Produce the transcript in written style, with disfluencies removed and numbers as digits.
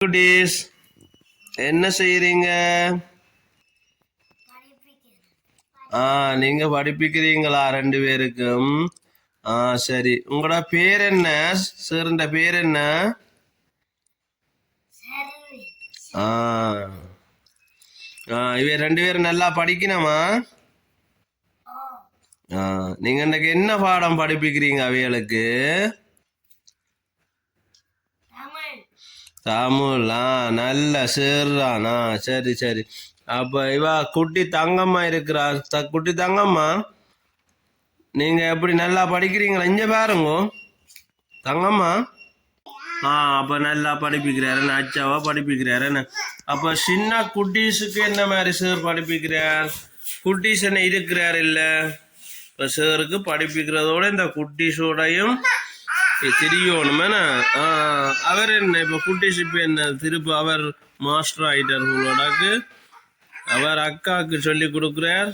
குட்டீஸ் என்ன செய்யறீங்க? நீங்க படிப்பிக்கிறீங்களா ரெண்டு பேருக்கும்? சரி. உங்களோட பேர் என்ன? சார்ன்ற பேர் என்ன? இவ ரெண்டு பேரும் நல்லா படிக்கணுமா? நீங்க இன்னைக்கு என்ன பாடம் படிப்பிக்கிறீங்க அவைகளுக்கு? தமிழ். நல்ல சேர்றானா? சரி சரி. அப்ப இவ குட்டி தங்கம்மா இருக்கிறா. குட்டி தங்கம்மா, நீங்க எப்படி நல்லா படிக்கிறீங்களா? இங்க பாருங்க தங்கம்மா. அப்ப நல்லா படிப்பிக்கிறாரு, அச்சாவா படிப்பிக்கிறாரு. அப்ப சின்ன குட்டீஸுக்கு என்ன மாதிரி சார் படிப்பிக்கிறார்? குட்டீஸ் என்ன இருக்கிறார் இல்ல? இப்ப சாருக்கு படிப்பிக்கிறதோட இந்த குட்டீஸோடையும் தெரியணும். அவர் என்ன இப்ப குட்டீஸ் இப்ப என்ன திருப்பி அவர் மாஸ்டர் ஆயிட்டார் உங்களோடக்கு. அவர் அக்காவுக்கு சொல்லி கொடுக்குறார்.